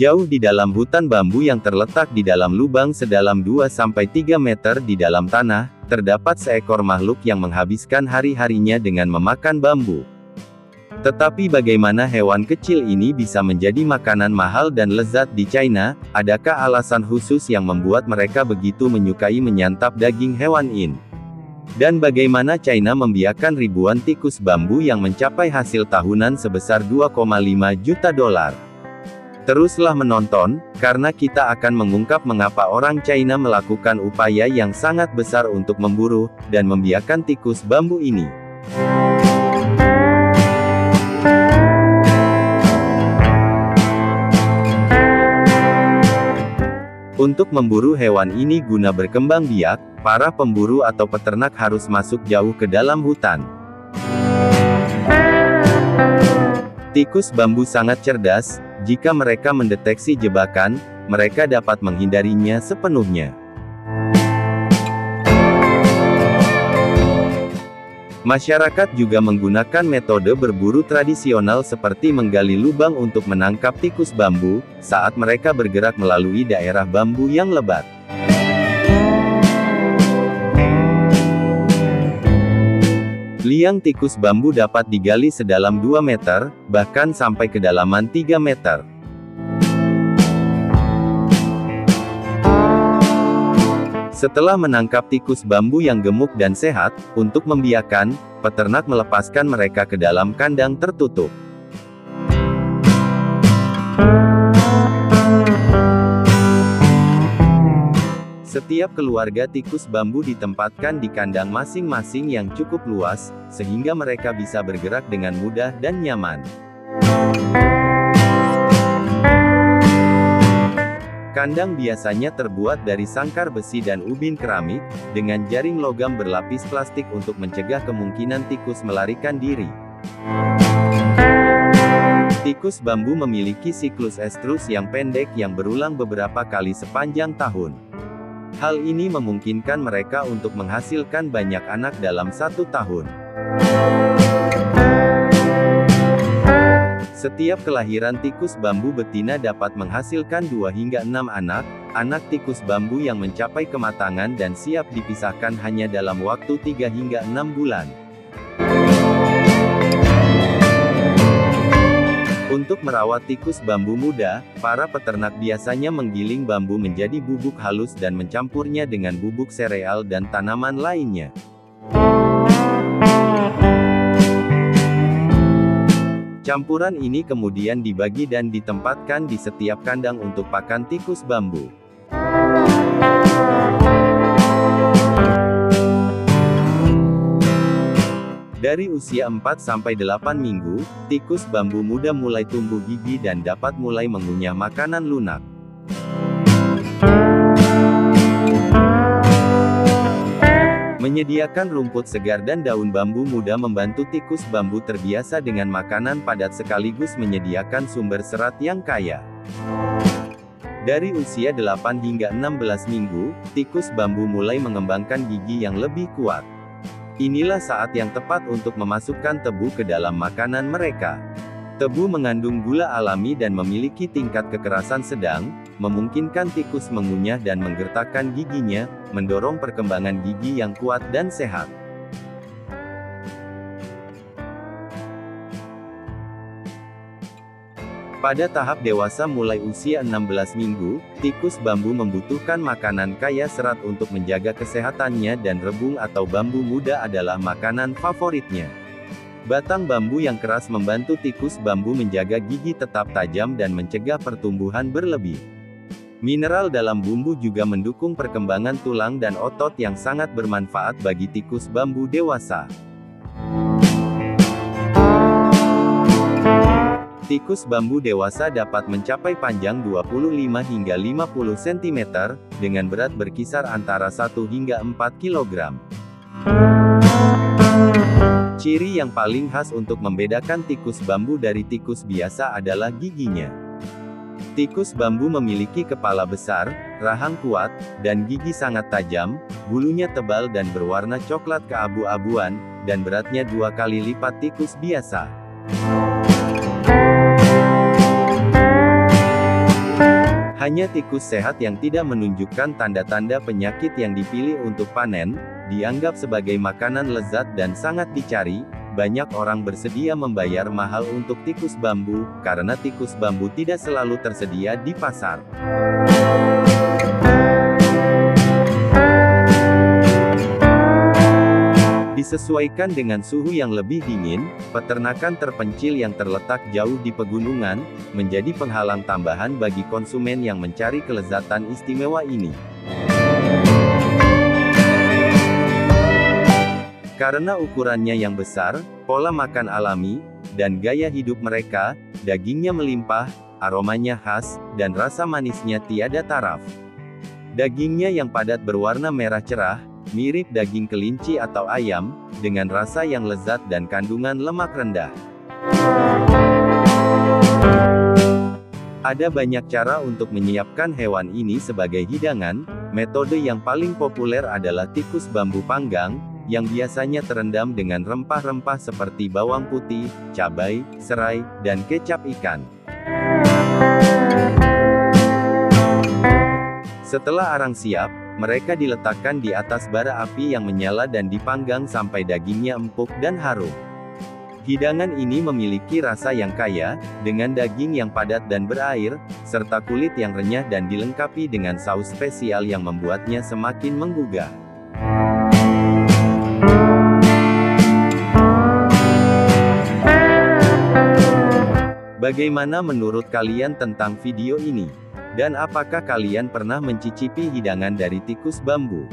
Jauh di dalam hutan bambu yang terletak di dalam lubang sedalam 2-3 meter di dalam tanah, terdapat seekor makhluk yang menghabiskan hari-harinya dengan memakan bambu. Tetapi bagaimana hewan kecil ini bisa menjadi makanan mahal dan lezat di China? Adakah alasan khusus yang membuat mereka begitu menyukai menyantap daging hewan ini? Dan bagaimana China membiarkan ribuan tikus bambu yang mencapai hasil tahunan sebesar 2,5 juta dolar? Teruslah menonton, karena kita akan mengungkap mengapa orang China melakukan upaya yang sangat besar untuk memburu dan membiarkan tikus bambu ini. Untuk memburu hewan ini guna berkembang biak, para pemburu atau peternak harus masuk jauh ke dalam hutan. Tikus bambu sangat cerdas, jika mereka mendeteksi jebakan, mereka dapat menghindarinya sepenuhnya. Masyarakat juga menggunakan metode berburu tradisional seperti menggali lubang untuk menangkap tikus bambu, saat mereka bergerak melalui daerah bambu yang lebat. Liang tikus bambu dapat digali sedalam 2 meter, bahkan sampai kedalaman 3 meter. Setelah menangkap tikus bambu yang gemuk dan sehat, untuk membiakkan, peternak melepaskan mereka ke dalam kandang tertutup. Setiap keluarga tikus bambu ditempatkan di kandang masing-masing yang cukup luas, sehingga mereka bisa bergerak dengan mudah dan nyaman. Kandang biasanya terbuat dari sangkar besi dan ubin keramik, dengan jaring logam berlapis plastik untuk mencegah kemungkinan tikus melarikan diri. Tikus bambu memiliki siklus estrus yang pendek yang berulang beberapa kali sepanjang tahun. Hal ini memungkinkan mereka untuk menghasilkan banyak anak dalam 1 tahun. Setiap kelahiran tikus bambu betina dapat menghasilkan 2 hingga 6 anak. Anak tikus bambu yang mencapai kematangan dan siap dipisahkan hanya dalam waktu 3 hingga 6 bulan. Untuk merawat tikus bambu muda, para peternak biasanya menggiling bambu menjadi bubuk halus dan mencampurnya dengan bubuk sereal dan tanaman lainnya. Campuran ini kemudian dibagi dan ditempatkan di setiap kandang untuk pakan tikus bambu. Dari usia 4-8 minggu, tikus bambu muda mulai tumbuh gigi dan dapat mulai mengunyah makanan lunak. Menyediakan rumput segar dan daun bambu muda membantu tikus bambu terbiasa dengan makanan padat sekaligus menyediakan sumber serat yang kaya. Dari usia 8 hingga 16 minggu, tikus bambu mulai mengembangkan gigi yang lebih kuat. Inilah saat yang tepat untuk memasukkan tebu ke dalam makanan mereka. Tebu mengandung gula alami dan memiliki tingkat kekerasan sedang, memungkinkan tikus mengunyah dan menggertakkan giginya, mendorong perkembangan gigi yang kuat dan sehat. Pada tahap dewasa mulai usia 16 minggu, tikus bambu membutuhkan makanan kaya serat untuk menjaga kesehatannya dan rebung atau bambu muda adalah makanan favoritnya. Batang bambu yang keras membantu tikus bambu menjaga gigi tetap tajam dan mencegah pertumbuhan berlebih. Mineral dalam bumbu juga mendukung perkembangan tulang dan otot yang sangat bermanfaat bagi tikus bambu dewasa. Tikus bambu dewasa dapat mencapai panjang 25 hingga 50 cm, dengan berat berkisar antara 1 hingga 4 kg. Ciri yang paling khas untuk membedakan tikus bambu dari tikus biasa adalah giginya. Tikus bambu memiliki kepala besar, rahang kuat, dan gigi sangat tajam, bulunya tebal dan berwarna coklat keabu-abuan, dan beratnya 2 kali lipat tikus biasa. Hanya tikus sehat yang tidak menunjukkan tanda-tanda penyakit yang dipilih untuk panen, dianggap sebagai makanan lezat dan sangat dicari. Banyak orang bersedia membayar mahal untuk tikus bambu, karena tikus bambu tidak selalu tersedia di pasar. Disesuaikan dengan suhu yang lebih dingin, peternakan terpencil yang terletak jauh di pegunungan, menjadi penghalang tambahan bagi konsumen yang mencari kelezatan istimewa ini. Karena ukurannya yang besar, pola makan alami, dan gaya hidup mereka, dagingnya melimpah, aromanya khas, dan rasa manisnya tiada taraf. Dagingnya yang padat berwarna merah cerah, mirip daging kelinci atau ayam, dengan rasa yang lezat dan kandungan lemak rendah. Ada banyak cara untuk menyiapkan hewan ini sebagai hidangan. Metode yang paling populer adalah tikus bambu panggang, yang biasanya terendam dengan rempah-rempah seperti bawang putih, cabai, serai, dan kecap ikan. Setelah arang siap, mereka diletakkan di atas bara api yang menyala dan dipanggang sampai dagingnya empuk dan harum. Hidangan ini memiliki rasa yang kaya, dengan daging yang padat dan berair, serta kulit yang renyah dan dilengkapi dengan saus spesial yang membuatnya semakin menggugah. Bagaimana menurut kalian tentang video ini? Dan apakah kalian pernah mencicipi hidangan dari tikus bambu?